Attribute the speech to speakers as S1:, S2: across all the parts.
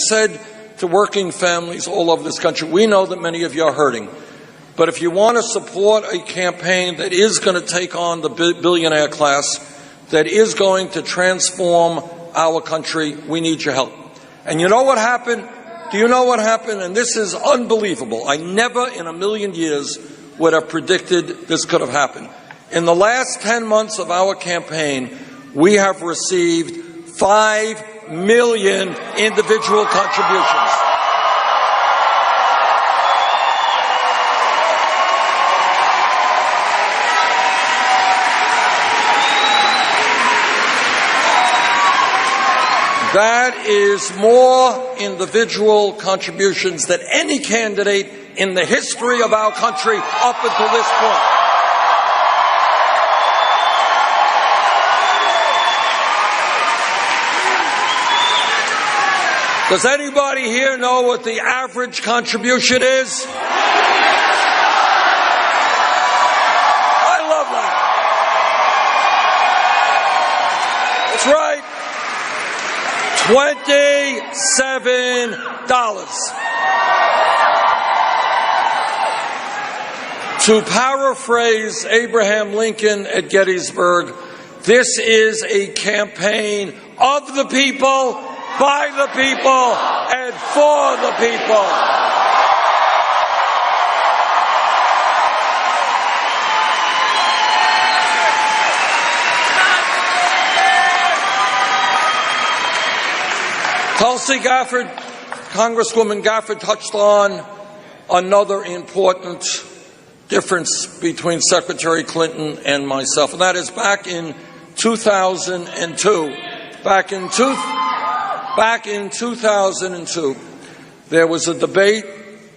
S1: said to working families all over this country, we know that many of you are hurting. But if you want to support a campaign that is going to take on the billionaire class, that is going to transform our country, we need your help. And you know what happened? Do you know what happened? And this is unbelievable. I never in a million years would have predicted this could have happened. In the last 10 months of our campaign, we have received 5 million individual contributions. That is more individual contributions than any candidate in the history of our country up until this point. Does anybody here know what the average contribution is? I love that. That's right. $27. To paraphrase Abraham Lincoln at Gettysburg, this is a campaign of the people, by the people, and for the people. Tulsi Gabbard, Congresswoman Gabbard touched on another important difference between Secretary Clinton and myself, and that is back in 2002. Back in 2002, there was a debate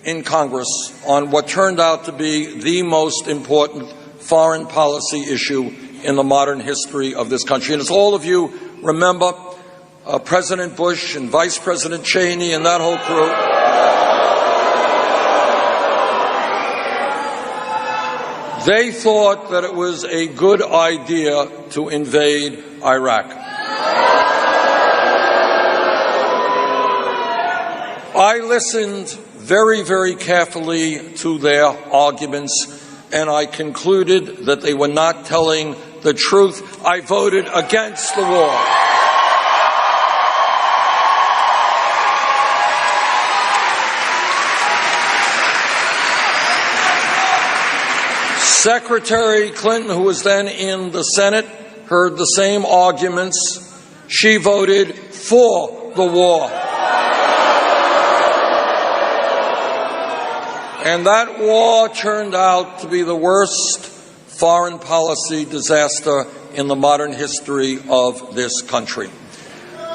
S1: in Congress on what turned out to be the most important foreign policy issue in the modern history of this country. And as all of you remember, President Bush and Vice President Cheney and that whole crew they thought that it was a good idea to invade Iraq. I listened very, very carefully to their arguments, and I concluded that they were not telling the truth. I voted against the war. Secretary Clinton, who was then in the Senate, heard the same arguments. She voted for the war. And that war turned out to be the worst foreign policy disaster in the modern history of this country.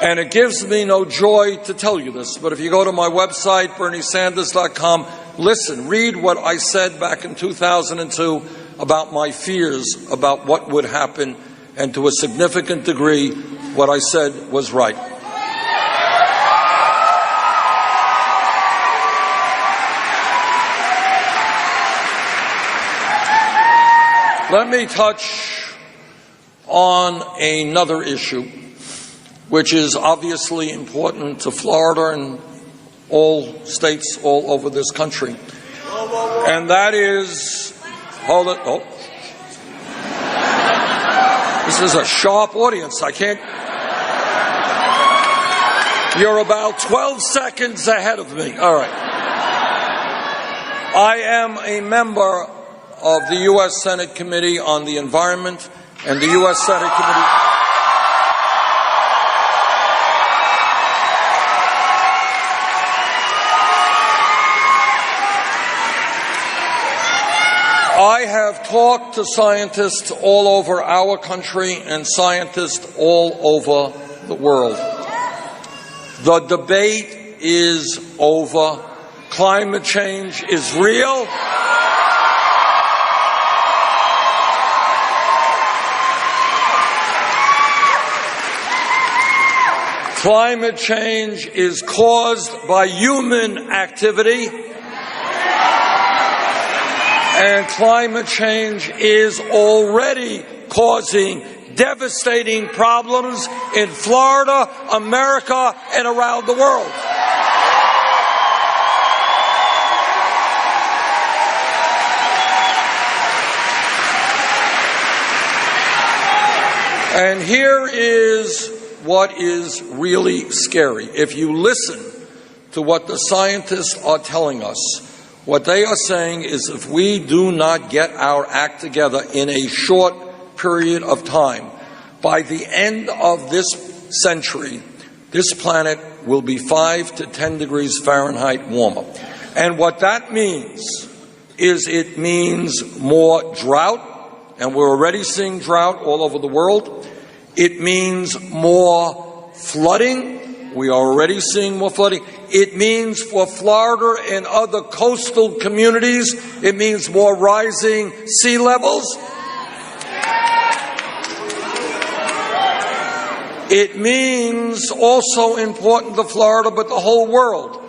S1: And it gives me no joy to tell you this, but if you go to my website, BernieSanders.com, listen, read what I said back in 2002 about my fears about what would happen, and to a significant degree, what I said was right. Let me touch on another issue, which is obviously important to Florida and all states all over this country. And that is, hold it, oh. This is a sharp audience, I can't. You're about 12 seconds ahead of me. All right. I am a member of the U.S. Senate Committee on the Environment and the U.S. Senate Committee. I have talked to scientists all over our country and scientists all over the world. The debate is over. Climate change is real. Climate change is caused by human activity, and climate change is already causing devastating problems in Florida, America, and around the world. And here is what is really scary. If you listen to what the scientists are telling us, what they are saying is if we do not get our act together in a short period of time, by the end of this century, this planet will be 5 to 10 degrees Fahrenheit warmer. And what that means is it means more drought, and we're already seeing drought all over the world. It means more flooding. We are already seeing more flooding. It means for Florida and other coastal communities, it means more rising sea levels. It means, also important to Florida, but the whole world,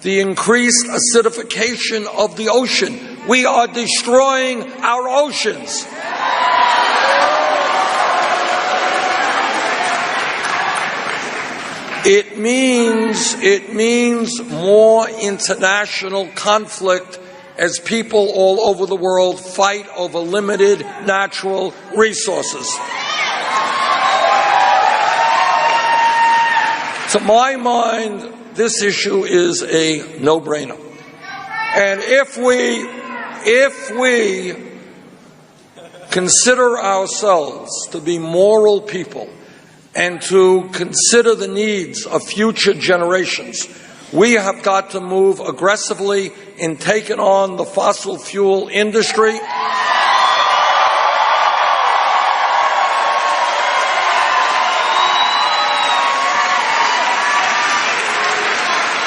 S1: the increased acidification of the ocean. We are destroying our oceans. It means more international conflict as people all over the world fight over limited natural resources. To my mind, this issue is a no-brainer. And if we consider ourselves to be moral people and to consider the needs of future generations, we have got to move aggressively in taking on the fossil fuel industry.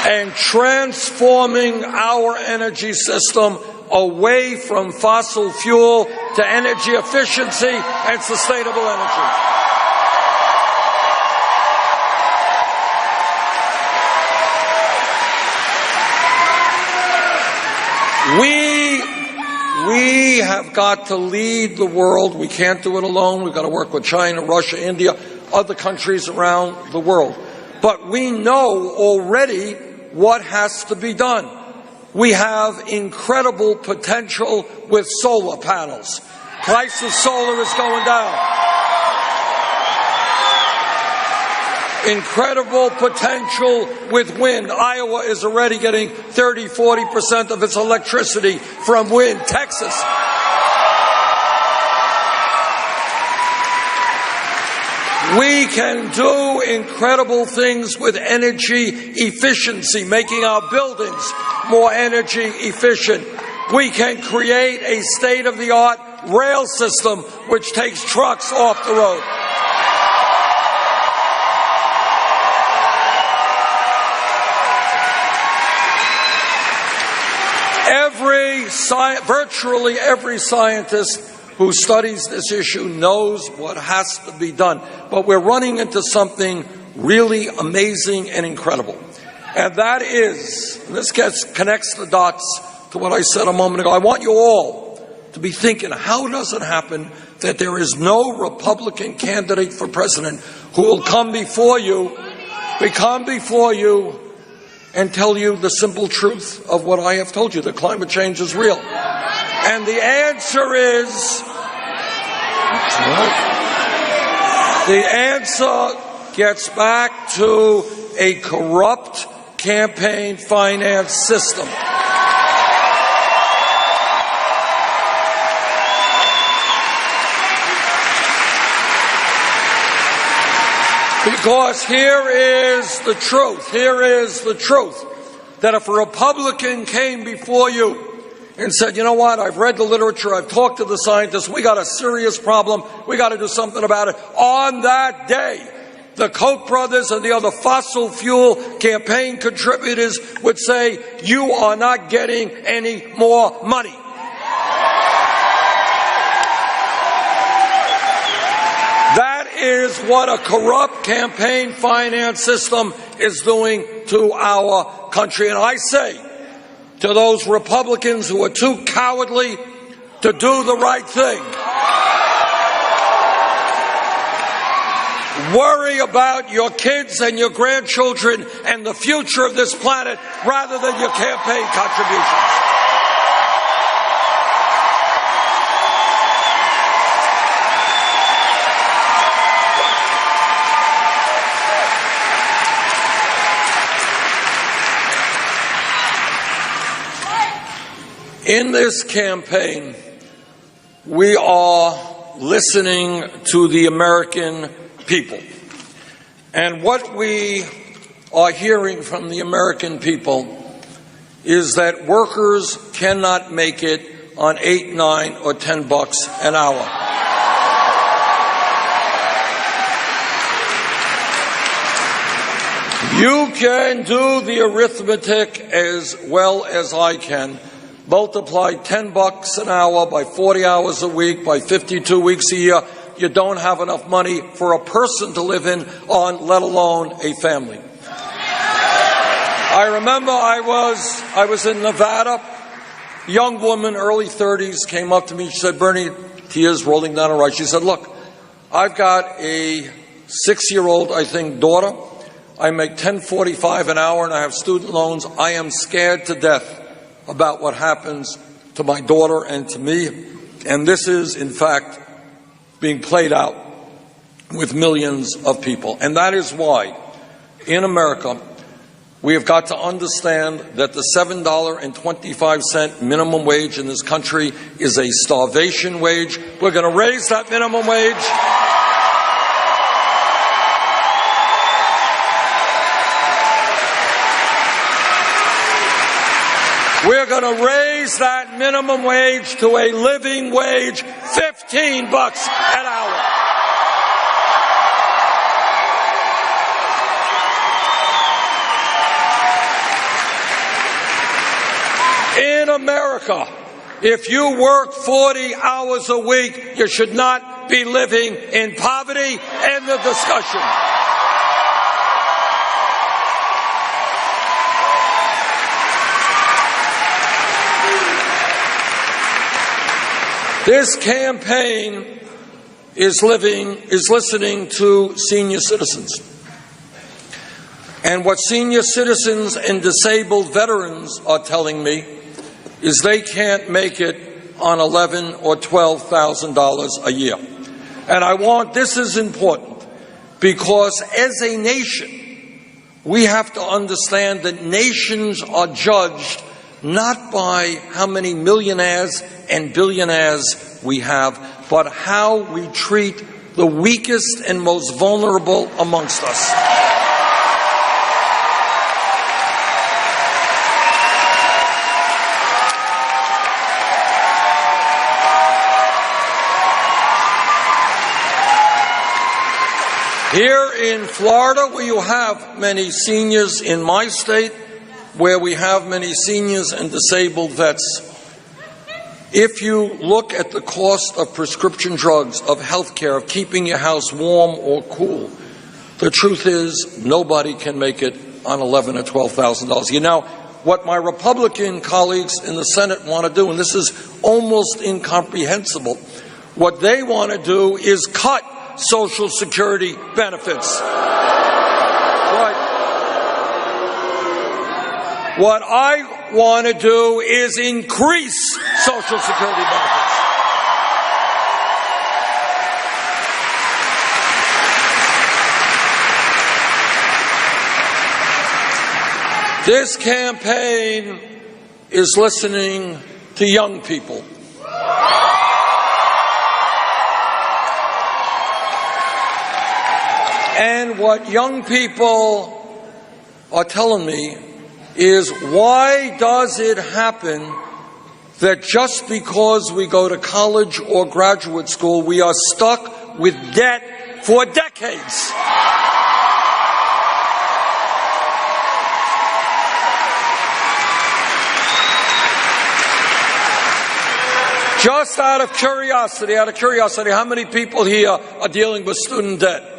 S1: And transforming our energy system away from fossil fuel to energy efficiency and sustainable energy. We have got to lead the world. We can't do it alone. We've got to work with China, Russia, India, other countries around the world. But we know already what has to be done. We have incredible potential with solar panels. Price of solar is going down. Incredible potential with wind. Iowa is already getting 30-40% of its electricity from wind. Texas. We can do incredible things with energy efficiency, making our buildings more energy efficient. We can create a state-of-the-art rail system which takes trucks off the road. Virtually every scientist who studies this issue knows what has to be done. But we're running into something really amazing and incredible. And that is, and this connects the dots to what I said a moment ago. I want you all to be thinking, how does it happen that there is no Republican candidate for president who will come before you and tell you the simple truth of what I have told you, that climate change is real? And the answer is, the answer gets back to a corrupt campaign finance system. Because here is the truth, that if a Republican came before you and said, you know what, I've read the literature, I've talked to the scientists, we got a serious problem, we got to do something about it, on that day, the Koch brothers and the other fossil fuel campaign contributors would say, you are not getting any more money. That is what a corrupt campaign finance system is doing to our country. And I say to those Republicans who are too cowardly to do the right thing, worry about your kids and your grandchildren and the future of this planet rather than your campaign contributions. In this campaign, we are listening to the American people. And what we are hearing from the American people is that workers cannot make it on $8, $9, or $10 an hour. You can do the arithmetic as well as I can. Multiply $10 an hour by 40 hours a week, by 52 weeks a year. You don't have enough money for a person to live on, let alone a family. I remember I was in Nevada. A young woman, early 30s, came up to me. She said, Bernie, tears rolling down her eyes. She said, look, I've got a 6-year-old, I think, daughter. I make $10.45 an hour and I have student loans. I am scared to death about what happens to my daughter and to me. And this is, in fact, being played out with millions of people. And that is why, in America, we have got to understand that the $7.25 minimum wage in this country is a starvation wage. We're going to raise that minimum wage. We're going to raise that minimum wage to a living wage, $15 an hour. In America, if you work 40 hours a week, you should not be living in poverty. End of discussion. This campaign is listening to senior citizens. And what senior citizens and disabled veterans are telling me is they can't make it on $11,000 or $12,000 a year. And this is important because as a nation, we have to understand that nations are judged not by how many millionaires and billionaires we have, but how we treat the weakest and most vulnerable amongst us. Here in Florida, where you have many seniors, in my state, where we have many seniors and disabled vets, if you look at the cost of prescription drugs, of health care, of keeping your house warm or cool, the truth is nobody can make it on $11,000 or $12,000. You know, what my Republican colleagues in the Senate want to do, and this is almost incomprehensible, what they want to do is cut Social Security benefits. Right. What I want to do is increase Social Security benefits. This campaign is listening to young people. And what young people are telling me is, why does it happen that just because we go to college or graduate school, we are stuck with debt for decades? Just out of curiosity, how many people here are dealing with student debt?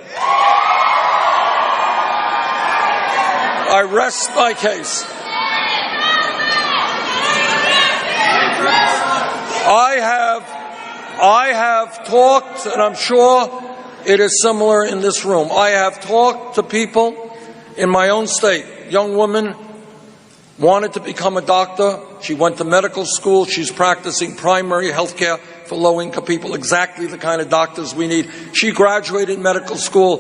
S1: I rest my case. I have talked, and I'm sure it is similar in this room. I have talked to people in my own state. Young woman wanted to become a doctor. She went to medical school. She's practicing primary health care for low-income people, exactly the kind of doctors we need. She graduated medical school.